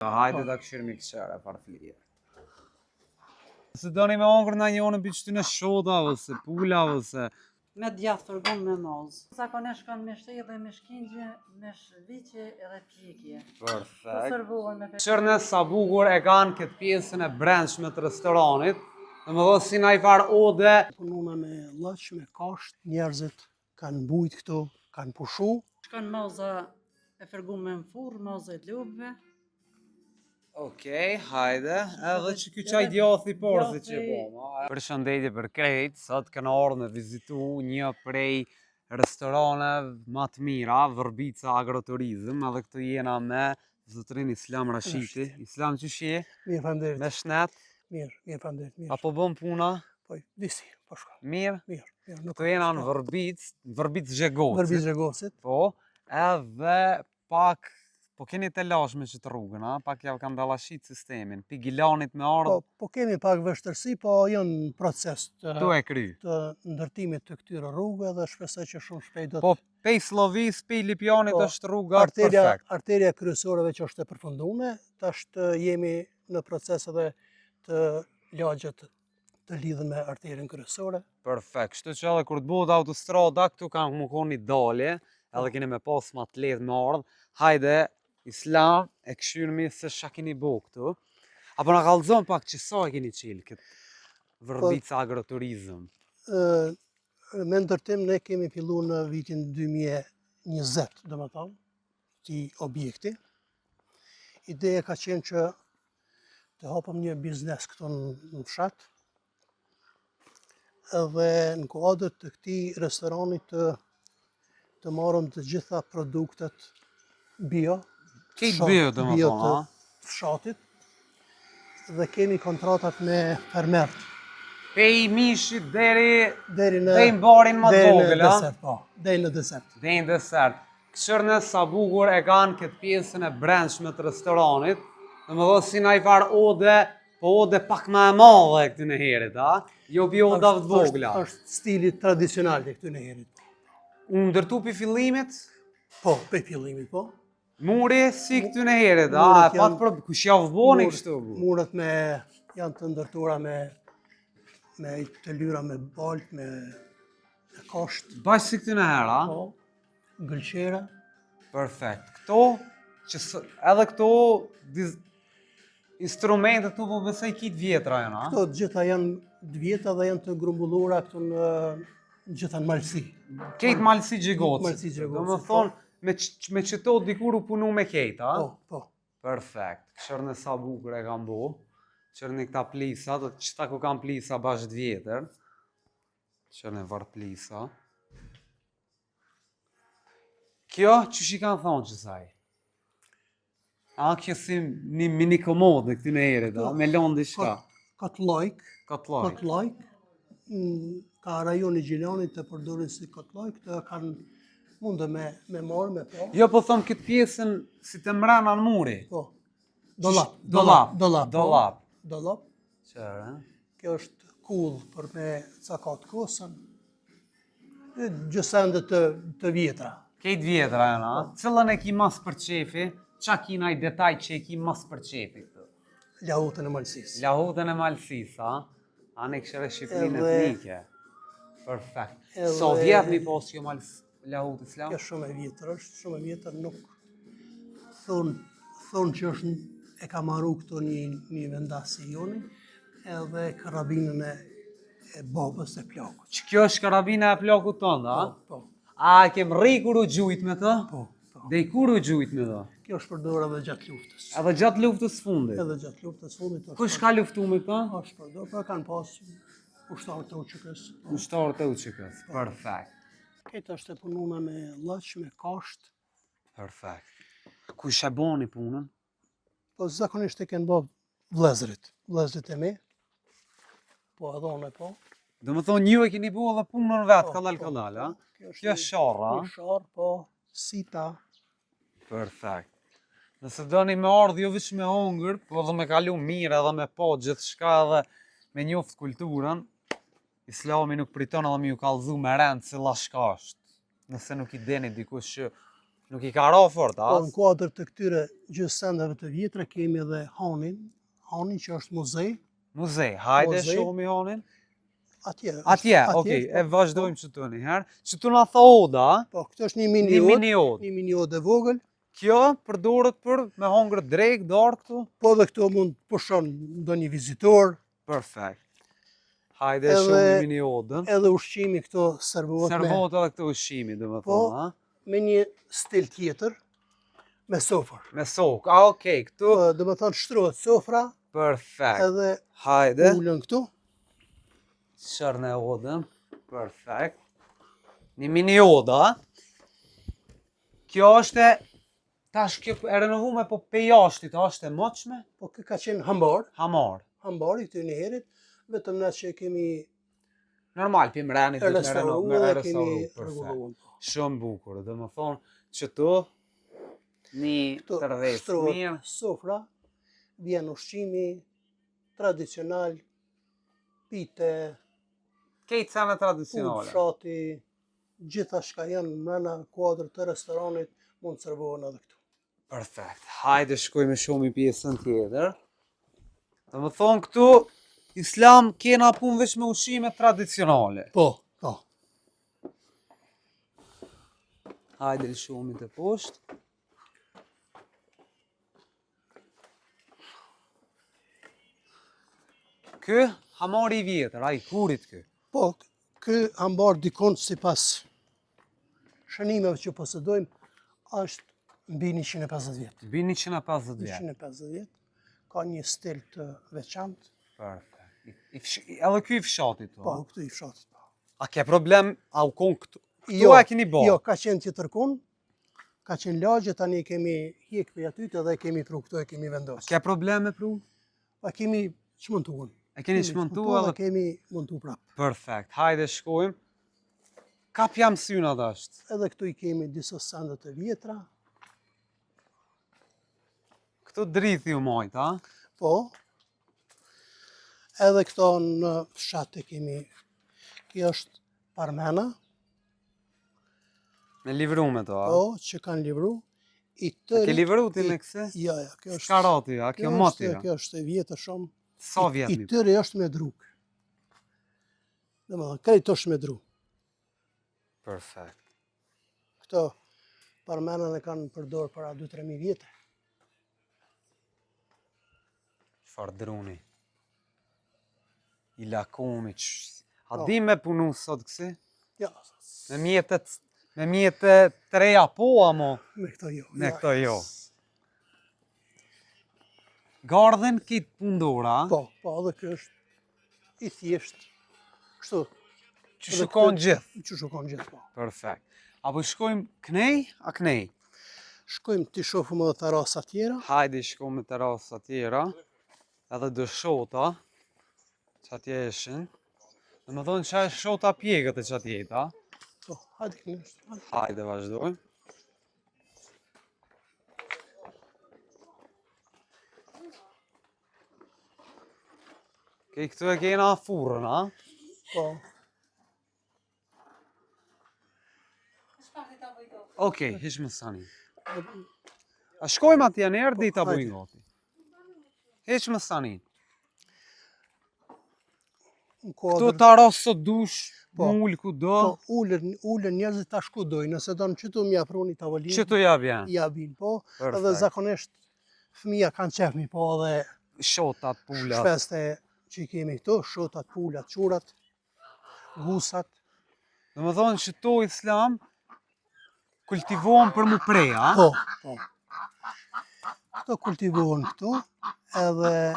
Hajde ta këshirë këqare, farflije. Se doni me ongër në një onë për qëty në shoda, ose pula, ose... Me djathë fërgun me mozë. Zakonisht kanë me shtej dhe me shkingje, me shviqe edhe pjekje. Perfekt. Qërë sa bukur e kanë këtë pjesën e brendshme të restoranit, dhe më dhe si na i farë ode... Pununa me lëq, me kasht, njerëzit kanë bujt këtu, kanë pushu. Shkanë moza e fërgun me në furë, moza e lubëve. Okej, hajde, edhe që ky qaj djathi porzi që po. Përshëndetje për krejt, sot këna ardhur me vizitu një prej restoraneve më të mira, Vërbica Agroturizëm, edhe këtu jena me zotrin Islam Rashiti. Islam që shje? Mirë, faleminderit. Me shnet? Mirë, faleminderit. Mirë. Apo bën puna? Po, disi, po shka. Mirë? Mirë. Këtu jena në Vërbic Zhegosit. Vërbic Zhegosit. Po, edhe pak... Po keni të lashme që të rrugën, a? Pak javë kam dalashit sistemin. Pi Gilanit me ardhë? Po kemi pak vështërsi, po janë proces të ndërtimit të këtyre rrugëve dhe shpresoj që shumë shpejt do të... Po pej Slovis, pej Lipjanit është rruga perfekt. Arteria kryesoreve që është e përfundume, tash jemi në proces edhe të lagjet të lidhen me arterien kryesore. Perfekt, kështu që edhe kur të bëhet autostrada, këtu kanë më koni dalje, edhe keni me pas ma të lehtë me ardhë. Hajde, Islam e këshyrëmi se shka keni bo këtu. Apo në kallëzon pak që sa e keni qilë këtë Vërbica Agroturizëm? Me ndërtim ne kemi fillu në vitin 2020, dhe më thamë, këti objekti. Ideja ka qenë që të hapëm një biznes këtu në fshat, edhe në kuadër të këti restoranit të marrëm të gjitha produktet bio, Kejtë bio dhe më thonë, të fshatit, dhe kemi kontratat me fermert. Pej mishit deri në barin më të vogël, a? Deri në desert. Deri në desert. Këshërne sa bukur e kanë këtë pjesën e brendshme të restoranit, dhe më dhe si na i farë ode, po ode pak ma e madhe këtë në herit, a? Jo bio oda të vogla. është stili tradicional të këtë në herit. Unë ndërtu për fillimit? Po, për fillimit, po. Muri si këtë në heret, a? E patë për kush javë boni kështu? Muret janë të ndërtura me të lyra me balt, me kasht. Bashkë si këtë në herë, a? Po, gëlqera. Perfekt. Këto, edhe këto instrumentet të po besoj kitë vjetra janë, a? Këto gjitha janë të vjetra dhe janë të grumbullura këtu në gjitha në Malsi. Kejtë Malsi Gjegocit. Malsi Gjegocit. Do më thonë, me qëto dikur u punu me kejtë, a? Po. Perfekt. Këshërë në sa bukur e kam bo. Këshërë në këta plisa, do të qëta ku kam plisa bashkë vjetër. Këshërë në varë plisa. Kjo, që shi kanë thonë që saj? A, kjo si një mini komodë në këty në ere, da? Me londi shka? Katlajk. Katlajk. Ka rajoni Gjilanit të përdorin si katlajk, të kanë mundë me marë, me po. Jo, po thëmë këtë pjesën si të mrena në muri. Po. Dolap. Qërë, Kjo është kull për me cakat kosën. Gjësende të vjetra. Kejtë vjetra, janë, a? Cëllën e ki mas për qefi? Qa kina i detaj që e ki mas për qefi këtë? Lahutën e Malsis. Lahutën e Malsis, a? A ne këshere Shqiprinë e etnike. Perfekt. So vjetë mi posë kjo Lahut Islam? Kjo shumë e vjetër është, shumë e vjetër nuk thonë që është e ka marru këto një vendasi joni, edhe karabinën e babës e plakut. Që kjo është karabina e plakut tënda, a? Po. A kem rri kur u gjujt me të? Po. Dhe i kur u gjujt me të? Kjo është përdor edhe gjatë luftës. Edhe gjatë luftës fundit? Edhe gjatë luftës fundit. Kush ka luftu me të? është përdor, pra kanë pas ushtarë të uqëkës. Ushtarë të uqëkës, perfekt. Këtë është e pununa me lëq, me kasht. Perfekt. Kush e boni punën? Po zakonisht e kënë bo vlezrit e mi. Po edhe one po. Do më thonë një e keni bo edhe punën vetë, kalal, a? Kjo është sharra, a? Kjo sharë, po, sita. Perfekt. Nëse doni me ardhë jo vish me hongër, po edhe me kalu mirë edhe me po gjithë shka edhe me njoftë kulturën, Islami nuk priton edhe me ju kallëzu me rend cila shka është. Nëse nuk i deni dikush që Nuk i ka ra fort, Po, në as? kuadër të këtyre gjësendeve të vjetra kemi edhe hanin që është muzej, Muze, hajde Muze. shohmi hanin. atje. Atje, është- okej, po, e vazhdojmë që të një herë. Që të nga tha oda, Po, këtë është një një mini mini odë. një mini odë e vogël, Kjo përdoret për me hongër drejk, darë këtu? po dhe këto mund të pushon ndonjë vizitor, Perfekt. Hajde Edhe- shumë një mini odën. edhe ushqimi këto servohet Servohet edhe këtë ushqimi, dhe me Po. thonë, ha? me një stil tjetër, me sofër. Me sokë, okej, këtu. Po, dhe me thonë shtrohet sofra Perfekt. edhe Hajde, ullën këtu. shërën e odën. Perfekt. Një mini oda, ha? Kjo është e, tash kjo e renovume, po pe jashtit, a është e moqme? Po kë ka qenë hambar, Hamar. hambari këtë një herit, vetëm na që kemi Normal, për mrenit dhe me restauruar dhe kemi restauruar. Perfekt. rregulluar. Shumë bukur, dhe më thonë që tu një Këtu tërves shtrohet mirë. sofra, vjen ushqimi tradicional, pite, Kejtë sene punë tradicionale. fshati, gjitha shka janë mrena kuadrë të restoranit mund të servohen edhe këtu. Perfekt. Hajde shkojmë shumë i pjesën tjetër. Dhe më thonë këtu, Islam kena punë veç me ushqime tradicionale. Po, po. Hajde shumë i të poshtë. Kë, hamari i vjetër, a i kurit kë. Po, ky hambar dikon sipas shënimeve që posedojmë është mbi 150 vjet. Bi 150 vjetë. 150 vjet. Ka një stil të veçantë. Perfekt. Edhe ky i fshatit to. Po, këtu i fshatit. Po. A ke problem, a u kon këtu? Këtu Jo, e keni bo? Jo, ka qenë tjetërkun, ka qenë lagje, tani kemi hjek për aty dhe kemi pru këtu e kemi vendosur. Ke probleme pru? Pa kemi çmontuar. E keni shmontu dhe edhe? kemi montu prapë. Perfekt. Hajde shkojmë. Kap jam syna dhe është. Edhe këtu i kemi disa sende të vjetra. Këtu drithi u majt, ha? Po. Edhe këto në fshat e kemi. Kjo është parmena, Me livrume to, ha? po, që kanë livru. I A ke tëri. livru ti me këse? Ja, ja, kjo është. Skarati, ha? Kjo moti, ha? Kjo është e vjetër shumë. Sa vjet I mi? tëri është me druk. Dhe më thënë, krejt është me dru. Perfekt. Këto parmenën e kanë përdorë para 2-3 vjetë. Çfarë druni? I lakumi, a Po. di me punu sot kësi? Ja, Me mjetet të reja po, amo? me këto jo. Me ja. këto jo. Gardhen kitë pundora, Po, po, edhe kjo është i thjesht. Kështu, që edhe shukon këtë- gjithë. që shukon gjithë, po. Perfekt. Apo shkojmë knej, a knej? Shkojmë të shohim edhe terrasa tjera. Hajde shkojmë me terasa tjera, edhe dëshota, që atje eshin. Dhe më thonë që e shota pjegët e që atje jeta. Po, hajde kënë. Hajde vazhdojmë. Kej këtu e kena furrën, ha? Po, Okej, hish më sani. A shkojmë atje njerë, di ta bujnë gati. Hish më sani. në Këtu kuadrë. ta rasë sot dush, Po. mull ku do, Po, ullën njerëzit tash ku dojnë, nëse do në qëtu mja pru një tavolinë, që të jab janë. ja bin, po. Edhe Perfekt. zakonisht fëmija kanë qefmi, po edhe Shotat, pulat. shpeste që i kemi këtu, shotat, pulat, qurat, gusat. Dhe më thonë që to Islam kultivohen për mu prej, a? Po, po. Këto kultivohen këtu, edhe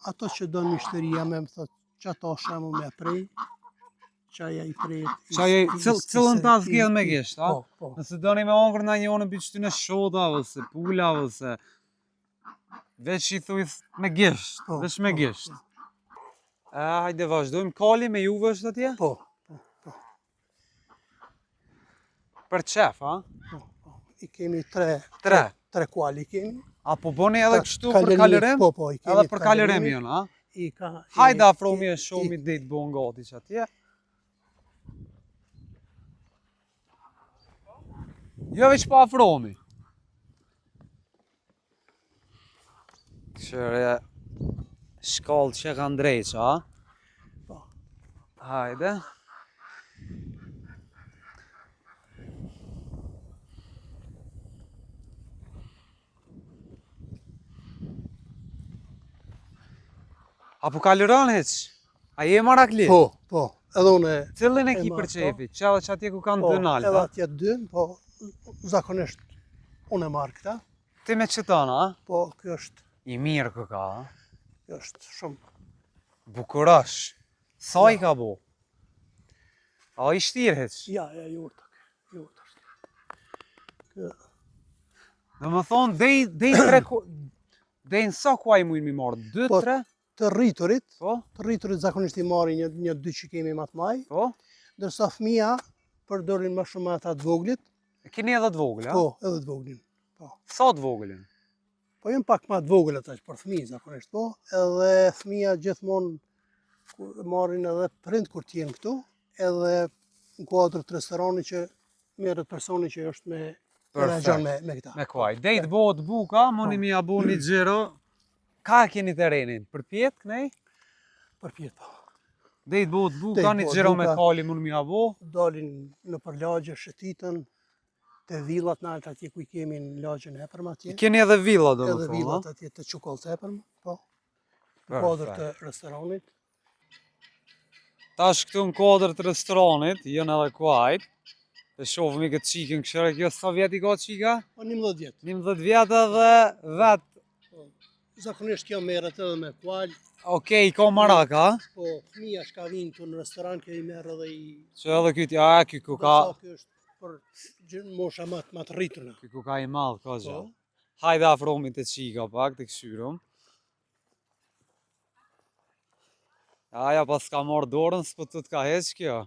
ato që do në mishteria me më thot, që ato shemë me prej, qaja i prejt. Cëllën ta zgjedh me gisht, a? Po, po. Nëse doni me ongër në njone për qëty në shota, ose pula, ose... Veç i thuj me gisht, Po, veç me po, gisht. Hajde vazhdojmë, kali me juve është atje? Po, po, Për qef, a? po, po. I kemi tre kuali kemi. Apo boni edhe Ta- kështu për kalerimi, kalërim? po, po, i kemi Edhe për kalërim kalerimi. jënë, a? I ka... Hajde afromi e shumë i ditë bon gati që atje. Jo veç pa afromi. Këshire shkallë që ka ndrejqa, a? Po. Hajde. Apo ka lëron heq? A je marakli? Po, po. Edhe unë Cëllin e ki marr, për po. qefi? Që edhe që atje ku kanë po, dë nalta? edhe atje dy, po zakonisht unë e marr këta, Ti me qëtona, a? po kjo është I mirë kë ka, a? kjo është shumë. Bukurash. Sa i ka bo? A i shtirë heq? Ja, jurtak. Kjo Dhe më thonë, dej tre ku... Dej në sa kuaj mujnë mi marë? 2, Po. 3? të rriturit, Po? zakonisht i marrin një dy që kemi më të maj, Po? ndërsa fëmia përdorin më shumë ata të voglit, E keni edhe të vogël, a? po, edhe të voglin. Po. Sa të vogëlin? Po janë pak më të vogël ata për fëmijë zakonisht, po, edhe fëmia gjithmonë marrin edhe prind kur të jenë këtu, edhe në kuadër të restoranit që merret personi që është me menaxhon me këta. Me kuaj. Dej të bëhet buka, moni mi abu një gjiro. Ka keni terenin? Për pjetë, kënej? Për pjetë, po. Dej të bëhet buka, Dej të një bëhet gjiro me buka. kali moni mi abu. Dalin në përlagje, shëtitën, te villat në altë atje ku i kemi në lagjën e hepërm atje. Keni edhe villa, do më Edhe thonë, villat a? atje të çukoll të hepërm, po. Në Perfekt. kuadër të restoranit. Tash këtu në kodër të restoranit, jënë edhe kuajt. E shofëmi këtë qikën këshire, kjo sa vjet i ka qika? Po 11 vjet. 11 vjetë dhe vetë. Zakonisht kjo merret edhe me kual, Okej, ka maraka, a? po fëmia shka vinë këtu në restoran kjo i merr edhe i Që edhe kyti, a, ky ku ka... ndërsa kjo është për mosha më të rriturna. Ky ku ka i madh, ka Po. gjallë. Hajde afromi të qika pak, të këshyrum. Aja pas ka marrë dorën, s'po të ka heq kjo.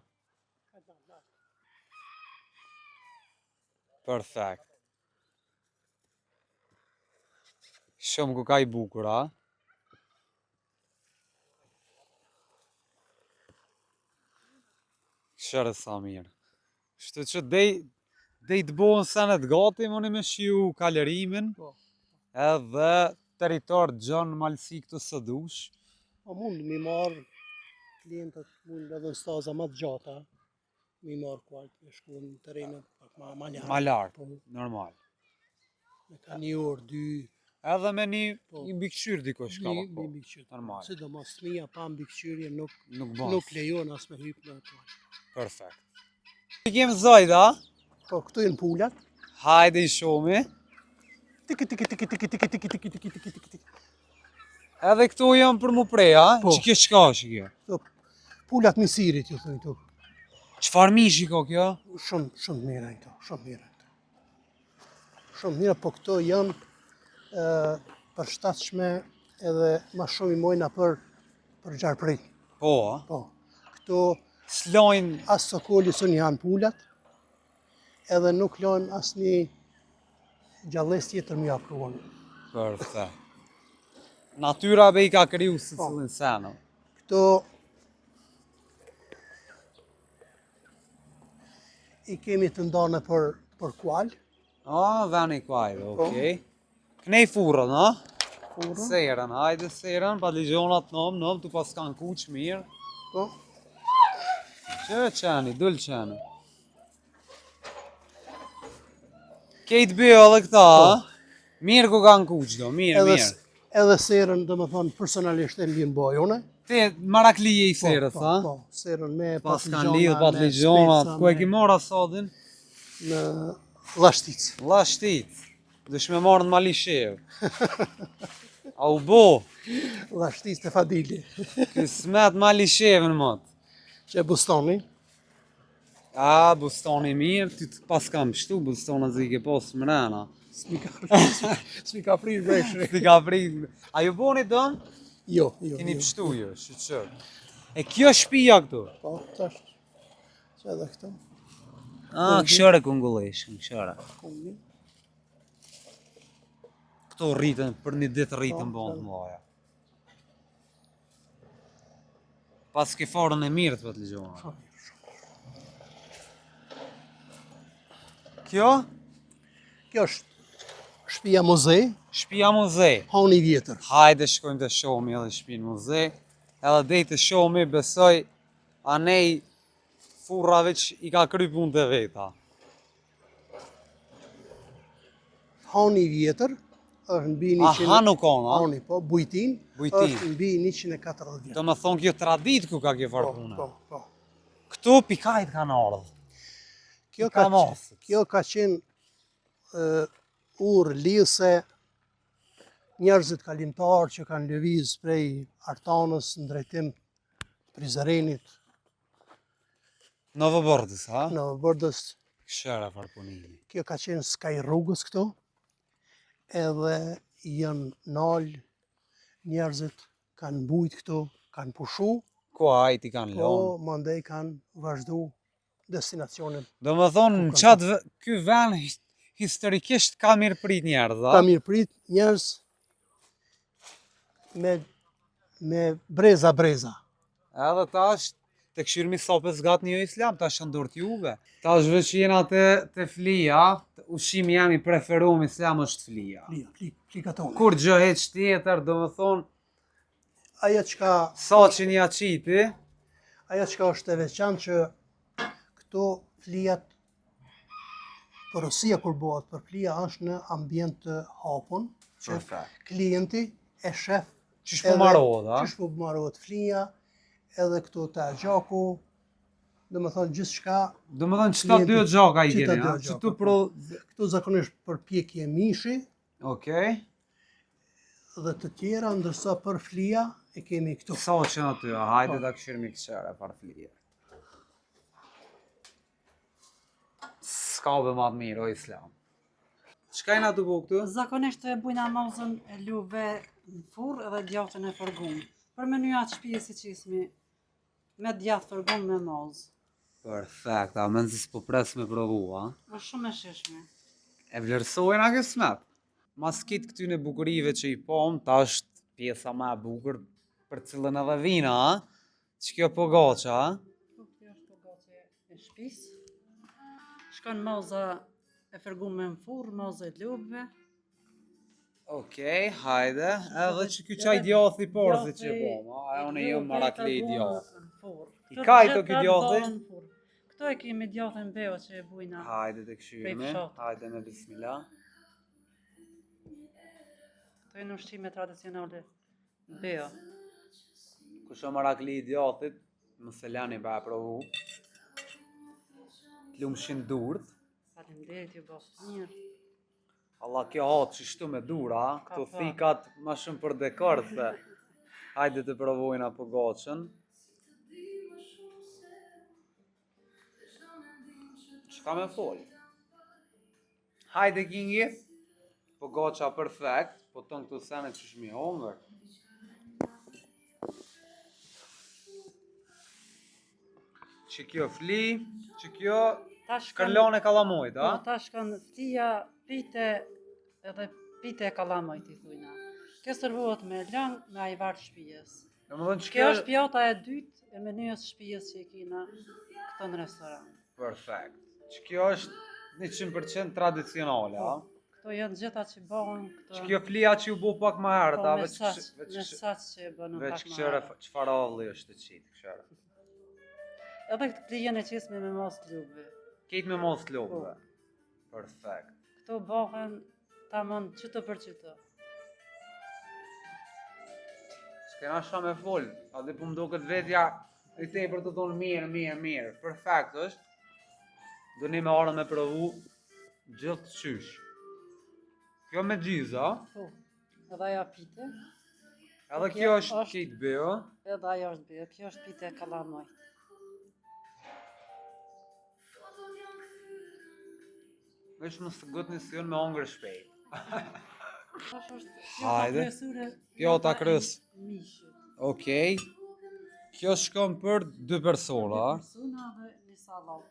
Perfekt. Shumë ku ka i bukur, a? Këshërë sa mirë. Kështu që dej të bohën senet gati, mëni me shiu kalerimin, Po. edhe territor gjën malsi këtu së dush. Po mund mi marr klientët mund edhe në staza më të gjata, mi marr kual, me shku në terrene pak më larg. Ma lartë, Po, normal. me ka një orë, dy, Edhe me një Po. mbikëqyr dikosh ka një po. mbikëqyrje. Normal. Sidomos fëmia pa mbikëqyrje nuk Nuk lejon as me hyp në kual. Perfekt. I kemë zojda, Po këtu janë pulat. hajde i shomi. Tiki tiki tiki tiki tiki tiki tiki tiki tiki tiki tiki. Edhe këtu janë për mu preja, Po. që kjo shka është kjo? Këto pulat misirit ju thënë këtu. Qfar mishi ka kjo? Shumë mira këto, shumë mira këto. Shumë mira, po këto janë përshtatshme edhe më shumë i mojna për gjarprin. Po, a? Po. Këto Slojnë, as sokoli së janë pulat, edhe nuk lojnë as një gjalles tjetër më afruan. perfekt. Natyra be i ka kriju së Po. cilin seno. Këto i kemi të ndane për kual, A, veni kuajde, okej. Knej furën, a? furën, Serën, hajde serën, pa ligjonat nëm, tu pas kanë kuq mirë. po, Që qeni, dull qeni. Kejtë bëjo edhe këta, a? Mirë ku kanë kuq do, mirë, edhe, mirë. edhe serën dhe më thonë personalisht e mbjen bojone. Te maraklije i serës, a? Po, serën me Pas kanë patligjona, lidhë me patligjonat, speca, ku e me- ki mora sodin? Në Llashtic. Llashtit, dësh me marrë në Malishev. A u bo, Llashtic të Fadili, kë smet Malishevën mot. që e bustoni. A, bustoni mirë, ty të pas kam shtu, bustona zi ke posë mrena. S'mi ka prish breshri. Ti ka prit, a ju boni dëm? Jo. Keni pështu ju, shqyqër. E kjo shpia këtu? Po, tash. Që edhe këto. A, këshore kungulleshën, këshore. Kumbi. Këto rritën, për një ditë rritën Po, bëndë mlaja. Pas ke farën e mirë të pëtë ligjona. Kjo? Kjo është shtëpia muze, Shtëpia muze. hani i vjetër. Hajde shkojmë të shohmi edhe shtëpinë muze. Edhe dej të shohmi, besoj, anej furrave që i ka kry punë të veta. Hani i vjetër është mbi Aha, nuk ona. Hani, po, bujtin, Bujtin. është mbi 140 vjetë. Do më thonë kjo tradit ku ka kjo farë puna. Po. Këtu pikajt kanë ardhë. Kjo ka qenë urë lidhse njerëzit kalimtar që kanë lëviz prej Artanës në drejtim Prizrenit, Novobordës, ha? në Vëbërdës. Këshera farë punimi. Kjo ka qenë skaj rrugës këtu, edhe janë nalë, njerëzit kanë bujt këtu, kanë pushu, Ku hajt i kanë po lonë. mandej kanë vazhdu destinacionin. Do më thonë, në qatë ky ven historikisht ka mirë prit njerëz, ha? Ka mirë prit njerëz me breza. Edhe tash të këshirëmi sopës gat një islam, tash ndurët juve. Tash veç jena të flija, ushimi jam i preferuar islam është flija. Flika tonë. Kur gjë heq tjetër, do më thonë, Aja qka sa që një qiti, është e veçantë që këto flijat, porosia kur bëhet për flija është në ambient të hapun, që Perfekt. klienti e shef Qysh po marohet, ha? Qysh po marohet flija, edhe këto të gjaku, dhe më thonë gjithë shka. Do më thonë qëta dy gjaka i Qita keni, dy ha? gjaka, Qëtu po. pro... Këto zakonisht për pjekje mishi Okej. dhe të tjera, ndërsa për flija e kemi këtu. Sa që në ty, hajde ta këshirëmi këqere par flije. Ska be ma të mirë, o islam. Qka jena të bu këtu? Zakonisht e bujna mozën e luve në furr edhe djatën e fërgun. Për menyja të shtëpisë si qismi, me djatë fërgun me mozë. Perfekt, a men si s'po pres me provu, ha? Është shumë e shishme. E vlerësojnë a kësmet. Mas kitë këtyne bukurive që i pom, ta është pjesa ma e bukur për cilën edhe vina, ha? Që kjo po goqa, ha? Kjo është pogace e shtëpisë. Shkon moza e fërgun me në furr, moza e luveve. Okej, hajde, edhe që ky qaj djathi porzi që pom, ha? E unë jëmë marakli i djathi. I kajto ky djathi? Këto e kemi djathën beo që e bujna. Hajde të këshyrëmi, Prej fshatit. hajde me bismillah. Këto e në ushqime tradicionale beo. Kusho marakli i djathit, më se lani ba e provu. T'lumshin durt. Faleminderit ju bosh mirë. Allah kjo hatë që shtu me dura, ha? Këto po. thikat ma shumë për dekor, se. Hajde të provojna po goqën. Shka me fol? Hajde kingi. Po goqa perfekt, po ton këtu sene që shmi hongër. Që kjo fli, që kjo kërlone kalamojt, Po, a? ta shkon ftia, pite edhe pite e kalamojt i thujna. Kjo servohet me lang me ajvar të shtëpisë. Në më dhënë që Kjo është pjata e dytë e menyës shtëpisë që i kina këto në restoran. Perfekt. Që kjo është 100% tradicionale, a? Këto janë gjeta që bëhen këto. Që kjo flia që ju bu pak ma herët, a? me saç që e bën Veç pak më këshere, herët. qëfar avli është të qitë, këshere. Edhe këtë klijen e qisme me mos të lubë. Kejtë me mos të lopëve. Perfekt. Këto bëhen tamam qyto për qyto. S'kena sha me fol, a dhe po më do këtë vetja, i te për të thonë mirë. Perfekt është. Do një me arën me provu gjithë të qysh. Kjo me gjiza, Po, edhe ajo pite, edhe Kjo kjo është është- kejtë bëjo. edhe ajo është bërë. Kjo është pite e kalamoj. Vesh më së gëtë një sion me ongër shpejt. Tash është Hajde. pjata kryes. e mishit. Okej. Kjo shkon për 2 persona. Persona dhe një sallatë.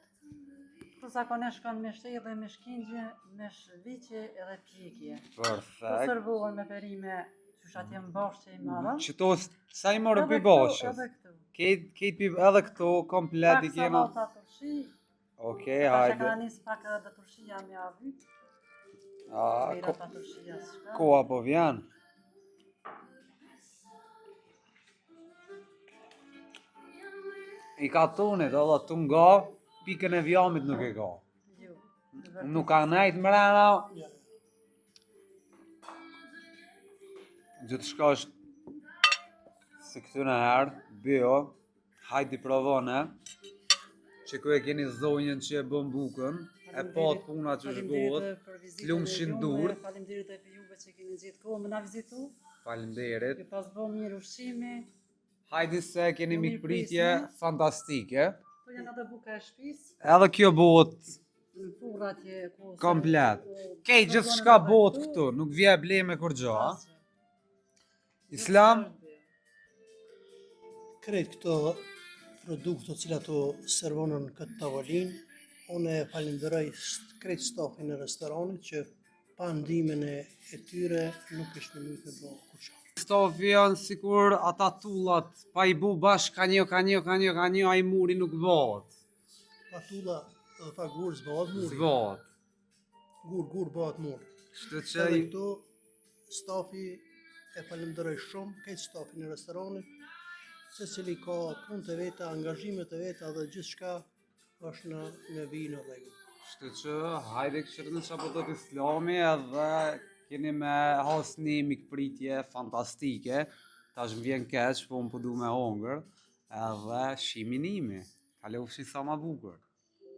Këto zakonisht shkon me shtej dhe me shkingje, me shviqe edhe pjekje. Këto Perfekt. servohen me perime qysh atje mbashqe i madha. Qëto, sa i morë Edhe pi këto, bashkës? Edhe këtu. Kejt pi edhe këto komplet i Pak kena. sallata turshi. Okej, Tash e hajde. ka nis pak edhe turshia me avyt. A, Mira pa të shia s'ka. koha po vjen. I ka tonit, edhe tu nga, pikën e vjamit nuk e ka. Jo. Nuk ka nejt mrena. Gjithë shka është si këtyne herë, bio, hajti provone, që ku e keni zonjën që e bën bukën, e pat puna që shgohet, lumshin dur. Faleminderit edhe juve që keni gjetë kohë më na vizitu. Falemderit. Ju pas bë mirë ushqimi. Hajdi se keni Ju mirë mikpritje prisni. fantastike. Po janë edhe buka e shtëpisë. Edhe kjo bëhet Në furra atje ku komplet. Kej gjithë shka bëhet këtu, nuk vje bleme kur gjo, a? Islam? Krejt këto produkte cilat o servonën këtë tavolinë, unë e falenderoj krejt stafin e restoranit që pa ndihmën e tyre nuk është në të bëjë kurço. Stafi janë sikur ata tullat, pa i bu bashk ka një, a i muri nuk bëhet. Patulla dhe tha gur zbohet muri. Zbohet. Gur bëhet muri. Kështu që Edhe këtu stafi e falenderoj shumë këtë stafin e restoranit, se cili ka punë të veta, angazhimet të veta dhe gjithçka është në vijë në rregull. Kështu që hajde këshirën që apo të Islami edhe keni me hasni mikpritje fantastike. Tash më vjen keq, po më përdu me hongër edhe shimin imi. Kalofshi sa ma bukur.